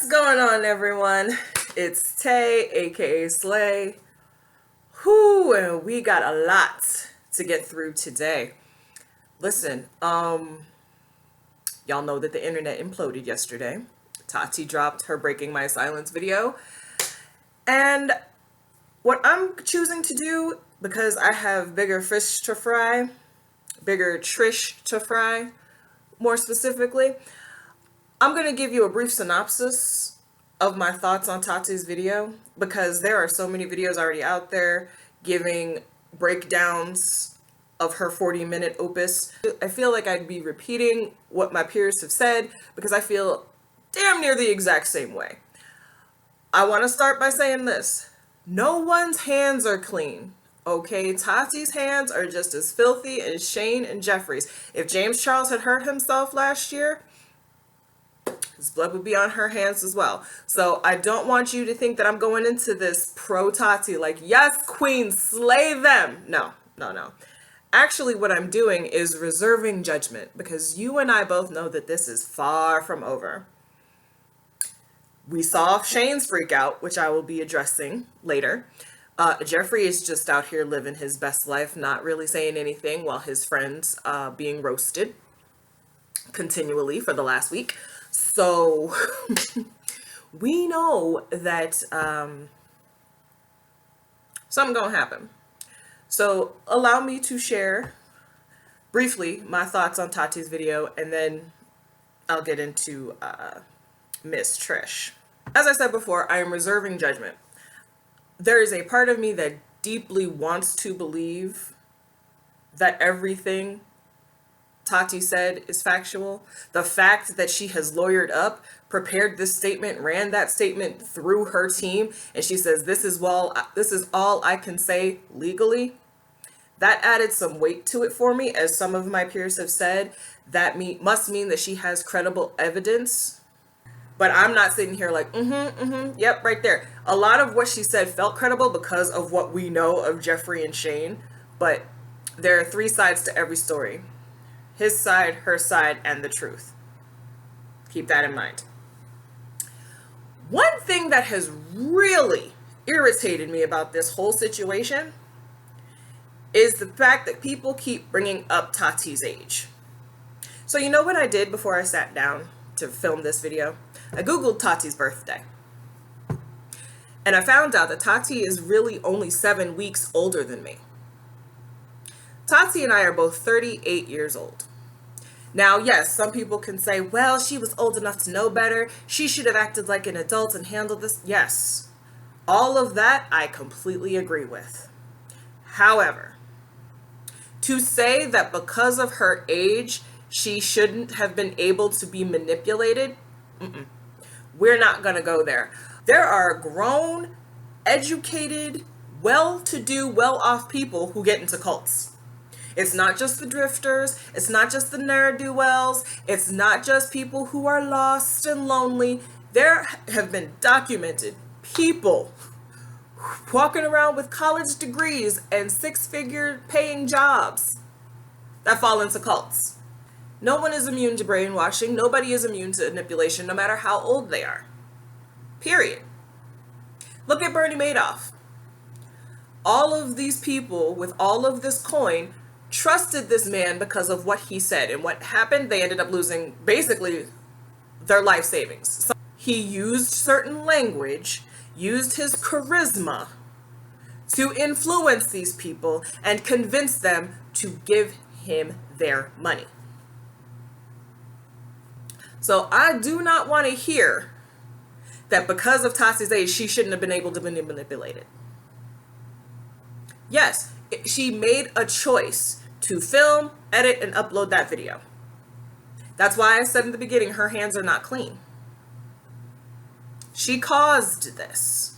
What's going on, everyone? It's Tay, aka Slay. And we got a lot to get through today. Listen, y'all know that the internet imploded yesterday. Tati dropped her Breaking My Silence video. And what I'm choosing to do, because I have bigger fish to fry, bigger Trish to fry, more specifically, I'm going to give you a brief synopsis of my thoughts on Tati's video, because there are so many videos already out there giving breakdowns of her 40-minute opus. I feel like I'd be repeating what my peers have said because I feel damn near the exact same way. I want to start by saying this. No one's hands are clean. Okay, Tati's hands are just as filthy as Shane and Jeffree's. If James Charles had hurt himself last year, his blood would be on her hands as well. So I don't want you to think that I'm going into this pro Tati like, yes, queen, slay them. No. Actually, what I'm doing is reserving judgment, because you and I both know that this is far from over. We saw Shane's freak out, which I will be addressing later. Jeffree is just out here living his best life, not really saying anything, while his friends being roasted continually for the last week. So we know that something gonna happen. So allow me to share briefly my thoughts on Tati's video, and then I'll get into Miss Trish. As I said before, I am reserving judgment. There is a part of me that deeply wants to believe that everything Tati said is factual. The fact that she has lawyered up, prepared this statement, ran that statement through her team, and she says this is all I can say legally. That added some weight to it for me, as some of my peers have said. That must mean that she has credible evidence. But I'm not sitting here like, yep, right there. A lot of what she said felt credible because of what we know of Jeffree and Shane. But there are three sides to every story. His side, her side, and the truth. Keep that in mind. One thing that has really irritated me about this whole situation is the fact that people keep bringing up Tati's age. So you know what I did before I sat down to film this video? I Googled Tati's birthday. And I found out that Tati is really only 7 weeks older than me. Tati and I are both 38 years old. Now, yes, some people can say, well, she was old enough to know better. She should have acted like an adult and handled this. Yes, all of that I completely agree with. However, to say that because of her age, she shouldn't have been able to be manipulated, we're not going to go there. There are grown, educated, well-to-do, well-off people who get into cults. It's not just the drifters. It's not just the ne'er-do-wells. It's not just people who are lost and lonely. There have been documented people walking around with college degrees and six-figure paying jobs that fall into cults. No one is immune to brainwashing. Nobody is immune to manipulation, no matter how old they are. Period. Look at Bernie Madoff. All of these people with all of this coin trusted this man because of what he said. And what happened? They ended up losing basically their life savings. So he used certain language, used his charisma to influence these people and convince them to give him their money. So I do not want to hear that because of Tati's age, she shouldn't have been able to be manipulated. Yes, she made a choice to film, edit, and upload that video. That's why I said in the beginning, her hands are not clean. She caused this.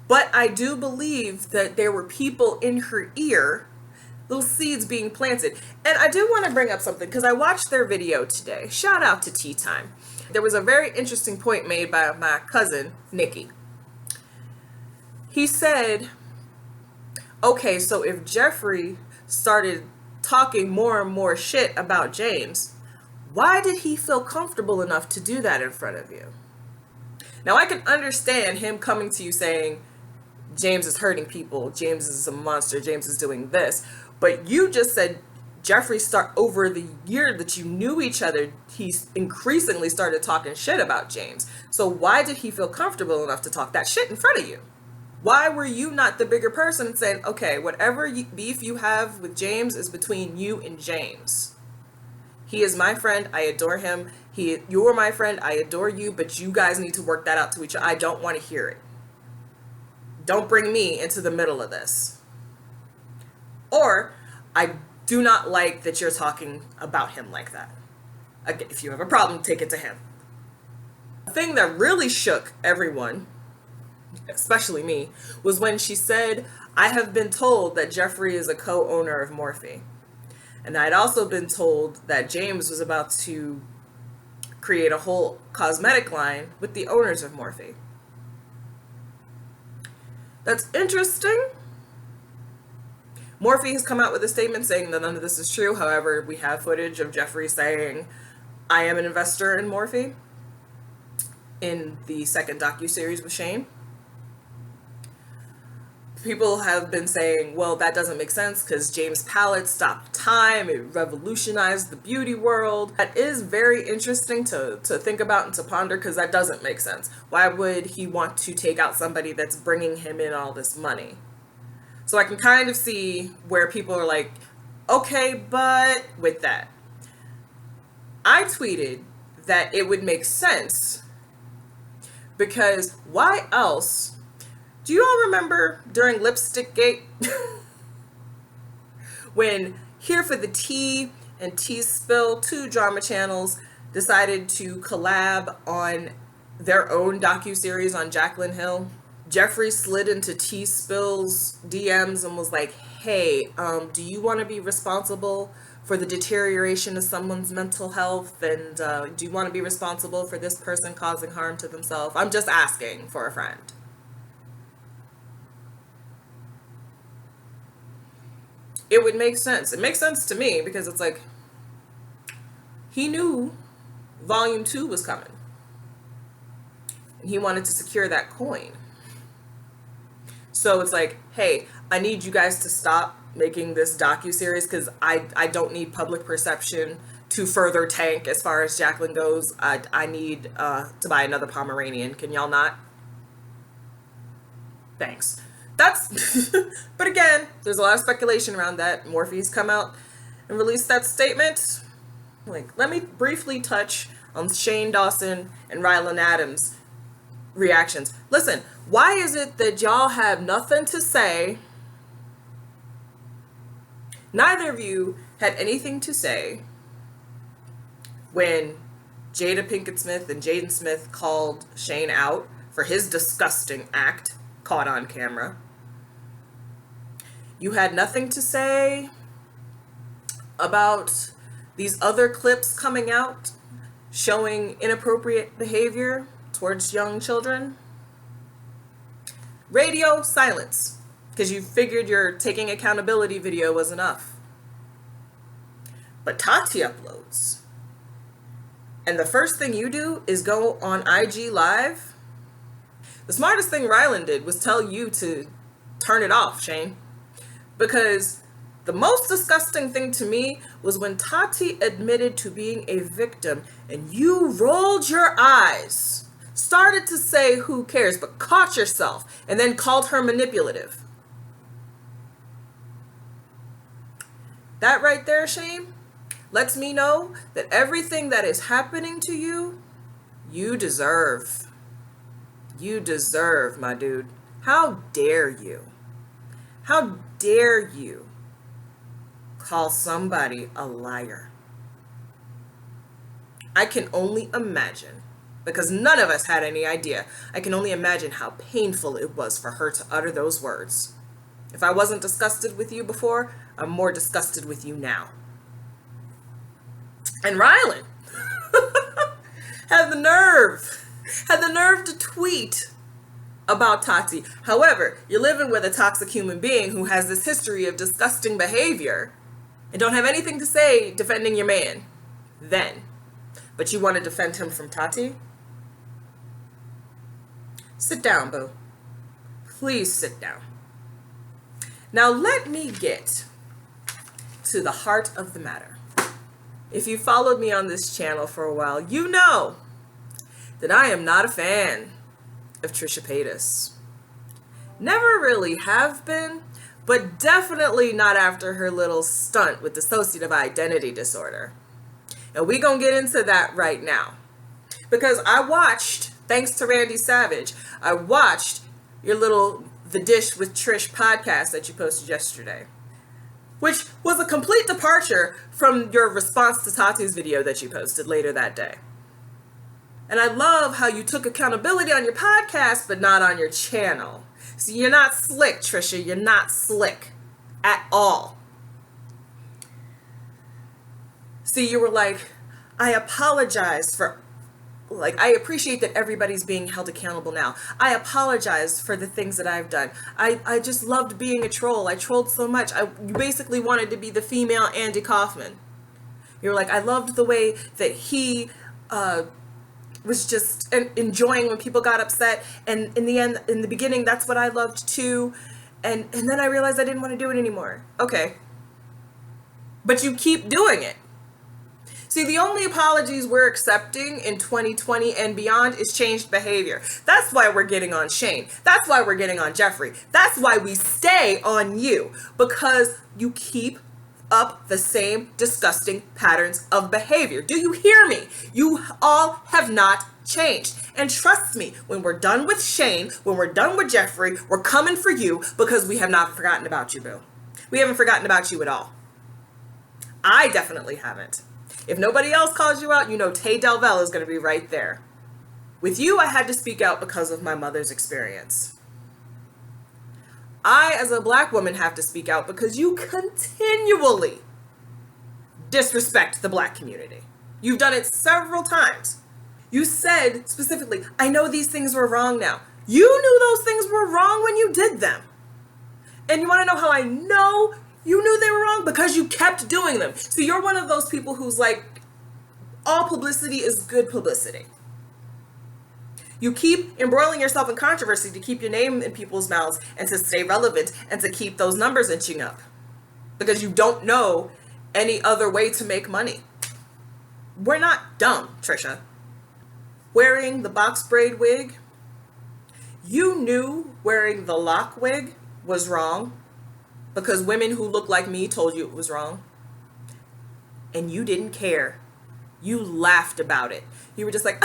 But I do believe that there were people in her ear, little seeds being planted. And I do want to bring up something, because I watched their video today. Shout out to Tea Time. There was a very interesting point made by my cousin, Nikki. He said, okay, so if Jeffree started talking more and more shit about James, why did he feel comfortable enough to do that in front of you? Now I can understand him coming to you saying, James is hurting people, James is a monster, James is doing this. But you just said Jeffree over the year that you knew each other, he's increasingly started talking shit about James. So why did he feel comfortable enough to talk that shit in front of you? Why were you not the bigger person and saying, okay, whatever beef you have with James is between you and James. He is my friend, I adore him. You're my friend, I adore you, but you guys need to work that out to each other. I don't want to hear it. Don't bring me into the middle of this. Or, I do not like that you're talking about him like that. Again, if you have a problem, take it to him. The thing that really shook everyone, especially me, was when she said, I have been told that Jeffree is a co-owner of Morphe. And I'd also been told that James was about to create a whole cosmetic line with the owners of Morphe. That's interesting. Morphe has come out with a statement saying that none of this is true. However, we have footage of Jeffree saying, I am an investor in Morphe in the second docuseries with Shane. People have been saying, well, that doesn't make sense because James' palette stopped time. It revolutionized the beauty world. That is very interesting to think about and to ponder, because that doesn't make sense. Why would he want to take out somebody that's bringing him in all this money? So I can kind of see where people are like, okay, but with that. I tweeted that it would make sense because why else? Do you all remember during Lipstick Gate when Here for the Tea and Tea Spill, two drama channels, decided to collab on their own docuseries on Jaclyn Hill? Jeffree slid into Tea Spill's DMs and was like, hey, do you want to be responsible for the deterioration of someone's mental health? And do you want to be responsible for this person causing harm to themselves? I'm just asking for a friend. It would make sense. It makes sense to me because it's like, he knew volume 2 was coming. And he wanted to secure that coin. So it's like, hey, I need you guys to stop making this docuseries because I don't need public perception to further tank as far as Jaclyn goes. I need to buy another Pomeranian. Can y'all not? Thanks. That's, but again, there's a lot of speculation around that. Morphe's come out and released that statement. Like, let me briefly touch on Shane Dawson and Rylan Adams' reactions. Listen, why is it that y'all have nothing to say? Neither of you had anything to say when Jada Pinkett Smith and Jaden Smith called Shane out for his disgusting act caught on camera. You had nothing to say about these other clips coming out showing inappropriate behavior towards young children. Radio silence, because you figured your taking accountability video was enough. But Tati uploads, and the first thing you do is go on IG Live. The smartest thing Rylan did was tell you to turn it off, Shane. Because the most disgusting thing to me was when Tati admitted to being a victim and you rolled your eyes, started to say who cares, but caught yourself and then called her manipulative. That right there, Shane, lets me know that everything that is happening to you, you deserve. You deserve, my dude. How dare you? How dare you call somebody a liar? I can only imagine, because none of us had any idea, I can only imagine how painful it was for her to utter those words. If I wasn't disgusted with you before, I'm more disgusted with you now. And Rylan had the nerve to tweet about Tati. However, you're living with a toxic human being who has this history of disgusting behavior and don't have anything to say defending your man then. But you want to defend him from Tati? Sit down, boo. Please sit down. Now let me get to the heart of the matter. If you followed me on this channel for a while, you know that I am not a fan of Trisha Paytas. Never really have been, but definitely not after her little stunt with dissociative identity disorder. And we gonna get into that right now. Because I watched, thanks to Randy Savage, I watched your little The Dish with Trish podcast that you posted yesterday, which was a complete departure from your response to Tati's video that you posted later that day. And I love how you took accountability on your podcast, but not on your channel. So you're not slick, Trisha. You're not slick at all. See, you were like, I apologize for, I appreciate that everybody's being held accountable now. I apologize for the things that I've done. I just loved being a troll. I trolled so much. You basically wanted to be the female Andy Kaufman. You were like, I loved the way that he was just enjoying when people got upset, and in the end, in the beginning, that's what I loved too, and then I realized I didn't want to do it anymore. Okay, but you keep doing it. See, the only apologies we're accepting in 2020 and beyond is changed behavior. That's why we're getting on Shane. That's why we're getting on Jeffree. That's why we stay on you, because you keep up the same disgusting patterns of behavior. Do you hear me? You all have not changed. And trust me, when we're done with Shane, when we're done with Jeffree, we're coming for you, because we have not forgotten about you, boo. We haven't forgotten about you at all. I definitely haven't. If nobody else calls you out, you know Tay Delvell is going to be right there. With you, I had to speak out because of my mother's experience. I, as a black woman, have to speak out because you continually disrespect the black community. You've done it several times. You said specifically, I know these things were wrong now. You knew those things were wrong when you did them. And you want to know how I know you knew they were wrong? Because you kept doing them. So you're one of those people who's like, all publicity is good publicity. You keep embroiling yourself in controversy to keep your name in people's mouths and to stay relevant and to keep those numbers inching up, because you don't know any other way to make money. We're not dumb, Trisha. Wearing the box braid wig, you knew wearing the lock wig was wrong because women who look like me told you it was wrong. And you didn't care. You laughed about it. You were just like,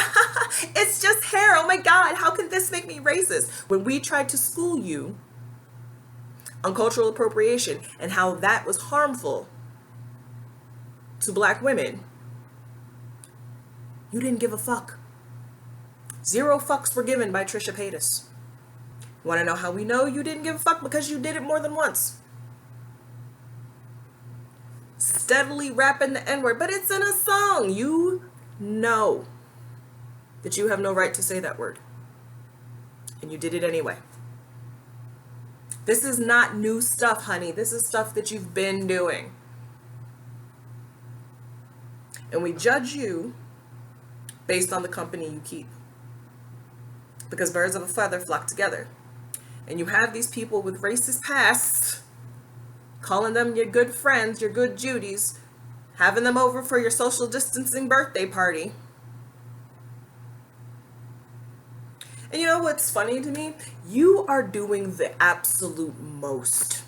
it's just hair. Oh my God, how can this make me racist? When we tried to school you on cultural appropriation and how that was harmful to black women, you didn't give a fuck. 0 fucks were given by Trisha Paytas. Want to know how we know you didn't give a fuck? Because you did it more than once. Steadily rapping the N-word, but it's in a song. You know that you have no right to say that word. And you did it anyway. This is not new stuff, honey. This is stuff that you've been doing. And we judge you based on the company you keep. Because birds of a feather flock together. And you have these people with racist pasts, calling them your good friends, your good Judies, having them over for your social distancing birthday party. And you know what's funny to me? You are doing the absolute most.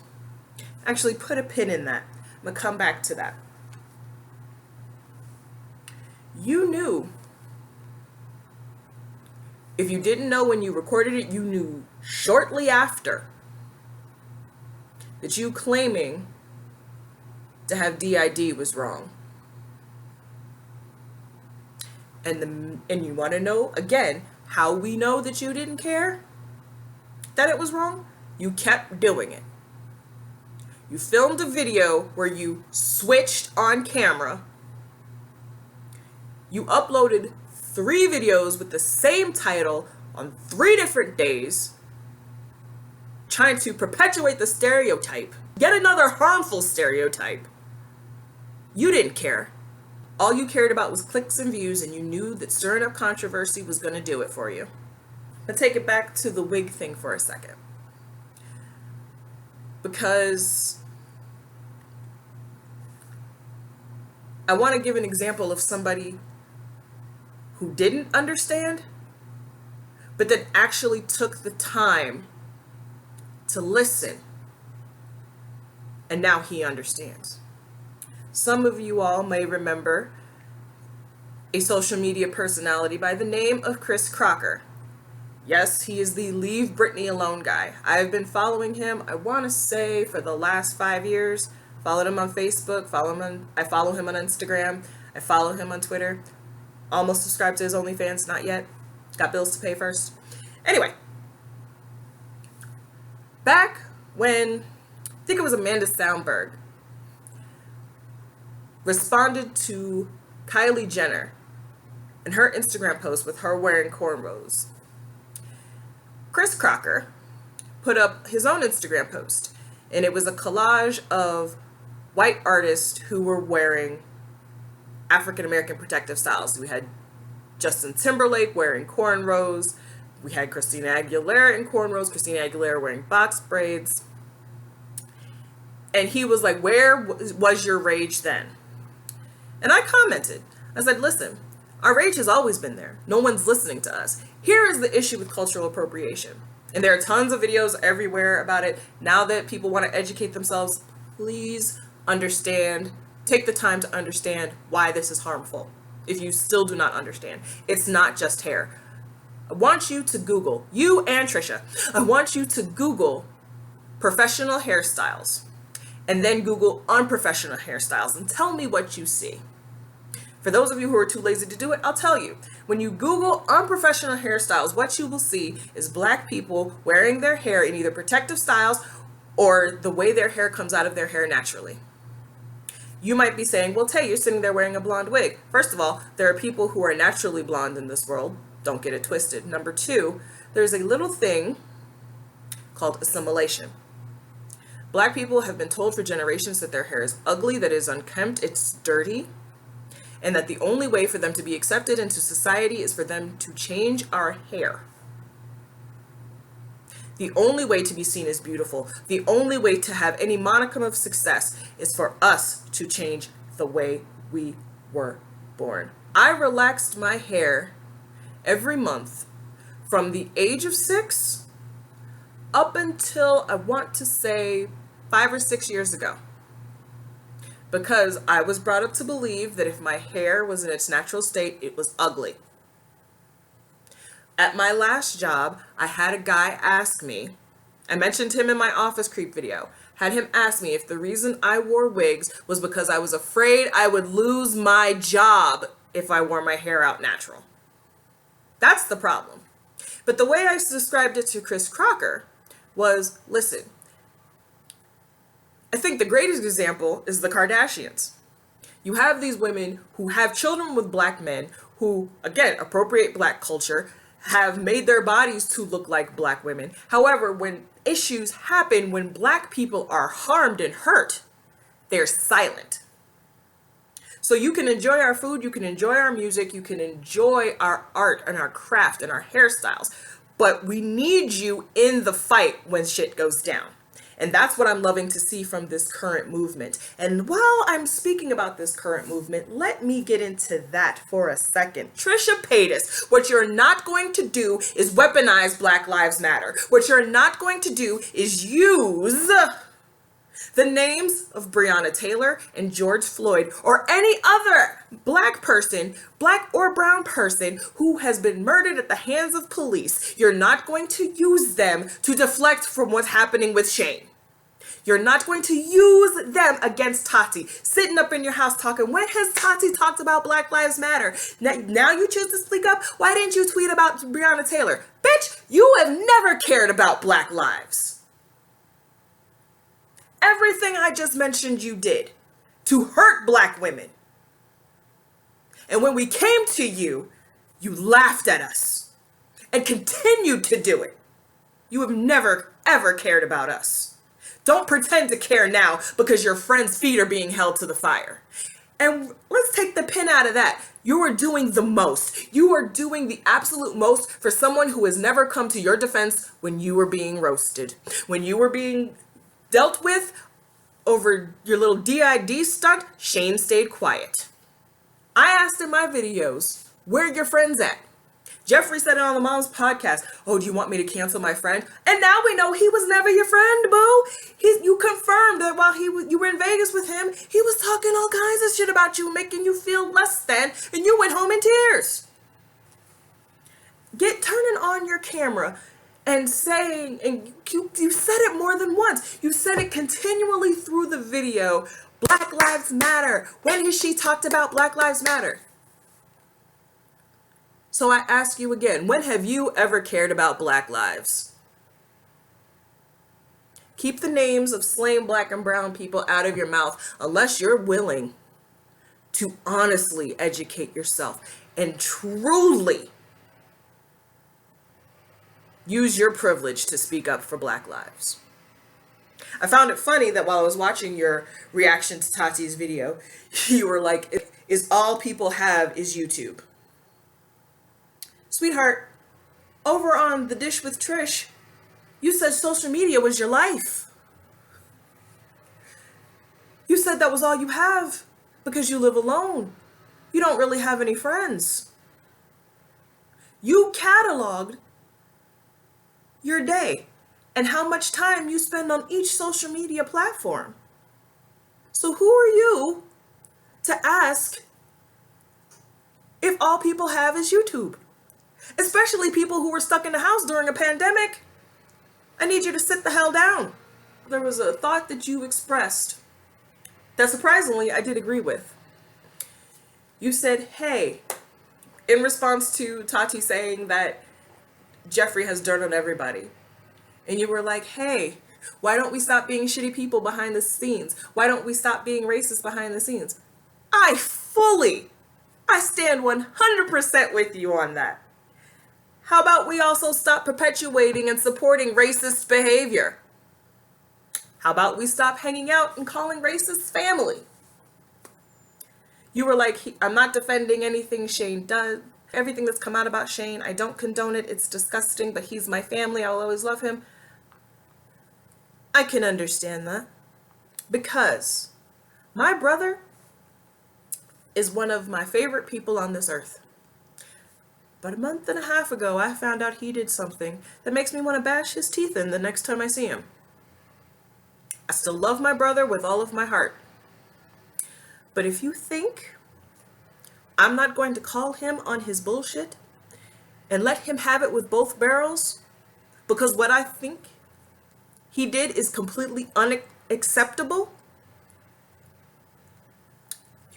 Actually, put a pin in that. I'm going to come back to that. You knew. If you didn't know when you recorded it, you knew shortly after that you claiming to have DID was wrong. And you want to know, again, how we know that you didn't care that it was wrong? You kept doing it. You filmed a video where you switched on camera. You uploaded 3 videos with the same title on 3 different days, trying to perpetuate the stereotype. Yet another harmful stereotype. You didn't care. All you cared about was clicks and views, and you knew that stirring up controversy was going to do it for you. Let's take it back to the wig thing for a second. Because I want to give an example of somebody who didn't understand, but then actually took the time to listen, and now he understands. Some of you all may remember a social media personality by the name of Chris Crocker. Yes, he is the Leave Britney Alone guy. I've been following him, I want to say, for the last 5 years. Followed him on Facebook, I follow him on Instagram, I follow him on Twitter. Almost subscribed to his OnlyFans, not yet. Got bills to pay first. Anyway, back when, I think it was Amanda Soundberg, responded to Kylie Jenner in her Instagram post with her wearing cornrows, Chris Crocker put up his own Instagram post, and it was a collage of white artists who were wearing African American protective styles. We had Justin Timberlake wearing cornrows. We had Christina Aguilera in cornrows, Christina Aguilera wearing box braids. And he was like, where was your rage then? And I commented. I said, listen, our rage has always been there. No one's listening to us. Here is the issue with cultural appropriation. And there are tons of videos everywhere about it. Now that people want to educate themselves, please understand, take the time to understand why this is harmful. If you still do not understand, it's not just hair. I want you to Google, you and Trisha, I want you to Google professional hairstyles and then Google unprofessional hairstyles and tell me what you see. For those of you who are too lazy to do it, I'll tell you. When you Google unprofessional hairstyles, what you will see is black people wearing their hair in either protective styles or the way their hair comes out of their hair naturally. You might be saying, well, Tay, you're sitting there wearing a blonde wig. First of all, there are people who are naturally blonde in this world. Don't get it twisted. Number two, there's a little thing called assimilation. Black people have been told for generations that their hair is ugly, that it is unkempt, it's dirty, and that the only way for them to be accepted into society is for them to change our hair. The only way to be seen as beautiful, the only way to have any modicum of success is for us to change the way we were born. I relaxed my hair every month from the age of 6 up until, I want to say, 5 or 6 years ago. Because I was brought up to believe that if my hair was in its natural state, it was ugly. At my last job, I had a guy ask me, I mentioned him in my office creep video, had him ask me if the reason I wore wigs was because I was afraid I would lose my job if I wore my hair out natural. That's the problem. But the way I described it to Chris Crocker was, listen, I think the greatest example is the Kardashians. You have these women who have children with black men who, again, appropriate black culture, have made their bodies to look like black women. However, when issues happen, when black people are harmed and hurt, they're silent. So you can enjoy our food, you can enjoy our music, you can enjoy our art and our craft and our hairstyles, but we need you in the fight when shit goes down. And that's what I'm loving to see from this current movement. And while I'm speaking about this current movement, let me get into that for a second. Trisha Paytas, what you're not going to do is weaponize Black Lives Matter. What you're not going to do is use the names of Breonna Taylor and George Floyd or any other black person, black or brown person who has been murdered at the hands of police. You're not going to use them to deflect from what's happening with Shane. You're not going to use them against Tati, sitting up in your house talking, when has Tati talked about Black Lives Matter? Now you choose to speak up? Why didn't you tweet about Breonna Taylor? Bitch, you have never cared about black lives. Everything I just mentioned you did to hurt black women. And when we came to you, you laughed at us and continued to do it. You have never, ever cared about us. Don't pretend to care now because your friend's feet are being held to the fire. And let's take the pin out of that. You are doing the most. You are doing the absolute most for someone who has never come to your defense when you were being roasted, when you were being dealt with over your little DID stunt. Shane stayed quiet. I asked in my videos, where are your friends at? Jeffree said it on the Mom's podcast. Oh, do you want me to cancel my friend? And now we know he was never your friend, boo. You confirmed that while you were in Vegas with him, he was talking all kinds of shit about you, making you feel less than, and you went home in tears. Turning on your camera and saying, and you said it more than once. You said it continually through the video. Black Lives Matter. When has she talked about Black Lives Matter? So I ask you again, when have you ever cared about Black lives? Keep the names of slain Black and brown people out of your mouth unless you're willing to honestly educate yourself and truly use your privilege to speak up for Black lives. I found it funny that while I was watching your reaction to Tati's video, you were like, is all people have is YouTube. Sweetheart, over on The Dish with Trish, you said social media was your life. You said that was all you have because you live alone. You don't really have any friends. You cataloged your day and how much time you spend on each social media platform. So who are you to ask if all people have is YouTube? Especially people who were stuck in the house during a pandemic. I need you to sit the hell down. There was a thought that you expressed that surprisingly I did agree with. You said, hey, in response to Tati saying that Jeffree has dirt on everybody. And you were like, hey, why don't we stop being shitty people behind the scenes? Why don't we stop being racist behind the scenes? I stand 100% with you on that. How about we also stop perpetuating and supporting racist behavior? How about we stop hanging out and calling racists family? You were like, I'm not defending anything Shane does. Everything that's come out about Shane, I don't condone it. It's disgusting, but he's my family. I'll always love him. I can understand that because my brother is one of my favorite people on this earth. But a month and a half ago, I found out he did something that makes me want to bash his teeth in the next time I see him. I still love my brother with all of my heart. But if you think I'm not going to call him on his bullshit and let him have it with both barrels, because what I think he did is completely unacceptable,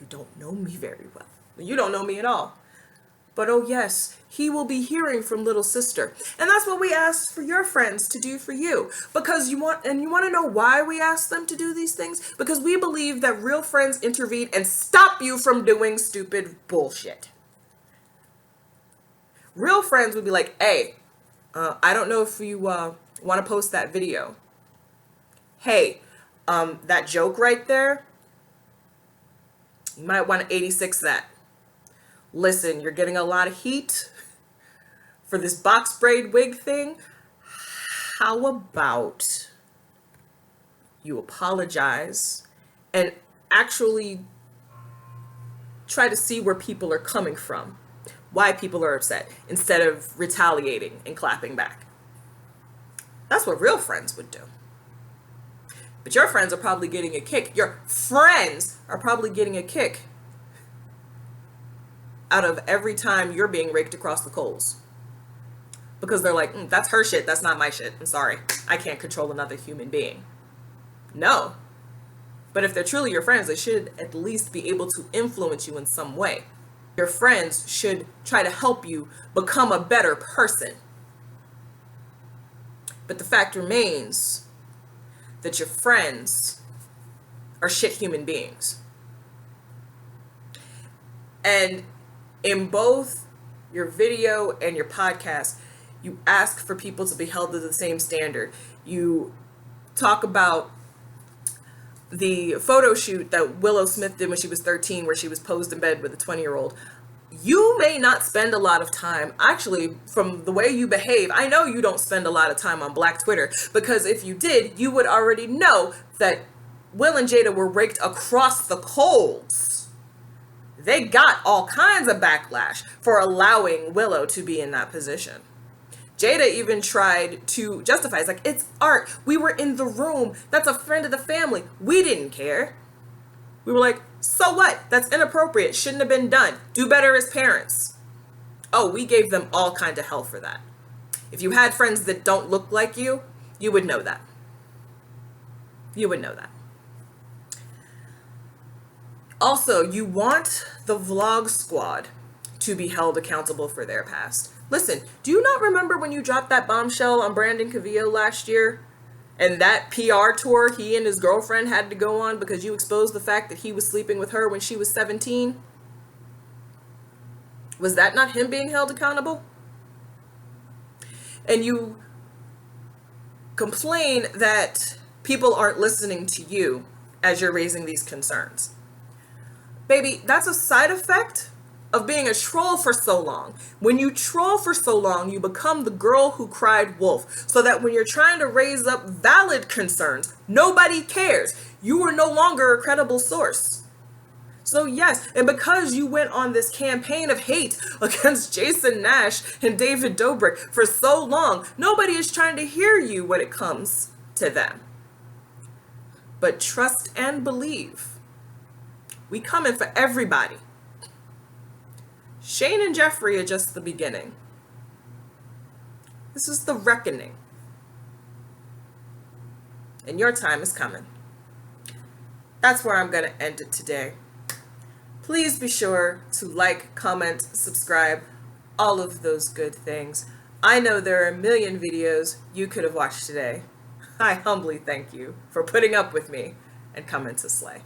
you don't know me very well. You don't know me at all. But oh yes, he will be hearing from little sister. And that's what we asked for your friends to do for you. Because you want to know why we asked them to do these things? Because we believe that real friends intervene and stop you from doing stupid bullshit. Real friends would be like, hey, I don't know if you want to post that video. Hey, that joke right there, you might want to 86 that. Listen, you're getting a lot of heat for this box braid wig thing. How about you apologize and actually try to see where people are coming from, why people are upset, instead of retaliating and clapping back. That's what real friends would do. But your friends are probably getting a kick. Your friends are probably getting a kick out of every time you're being raked across the coals. Because they're like, that's her shit, that's not my shit. I'm sorry, I can't control another human being. No. But if they're truly your friends, they should at least be able to influence you in some way. Your friends should try to help you become a better person. But the fact remains that your friends are shit human beings. And in both your video and your podcast, you ask for people to be held to the same standard. You talk about the photo shoot that Willow Smith did when she was 13, where she was posed in bed with a 20-year-old, you may not spend a lot of time, actually, from the way you behave, I know you don't spend a lot of time on Black Twitter, because if you did, you would already know that Will and Jada were raked across the coals. They got all kinds of backlash for allowing Willow to be in that position. Jada even tried to justify, it's like, it's art. We were in the room. That's a friend of the family. We didn't care. We were like, so what? That's inappropriate. Shouldn't have been done. Do better as parents. Oh, we gave them all kind of hell for that. If you had friends that don't look like you, you would know that. You would know that. Also, you want the vlog squad to be held accountable for their past. Listen, do you not remember when you dropped that bombshell on Brandon Cavillo last year? And that PR tour he and his girlfriend had to go on because you exposed the fact that he was sleeping with her when she was 17? Was that not him being held accountable? And you complain that people aren't listening to you as you're raising these concerns. Baby, that's a side effect of being a troll for so long. When you troll for so long, you become the girl who cried wolf, so that when you're trying to raise up valid concerns, nobody cares. You are no longer a credible source. So yes, and because you went on this campaign of hate against Jason Nash and David Dobrik for so long, nobody is trying to hear you when it comes to them. But trust and believe. We coming for everybody. Shane and Jeffree are just the beginning. This is the reckoning. And your time is coming. That's where I'm going to end it today. Please be sure to like, comment, subscribe, all of those good things. I know there are a million videos you could have watched today. I humbly thank you for putting up with me and coming to slay.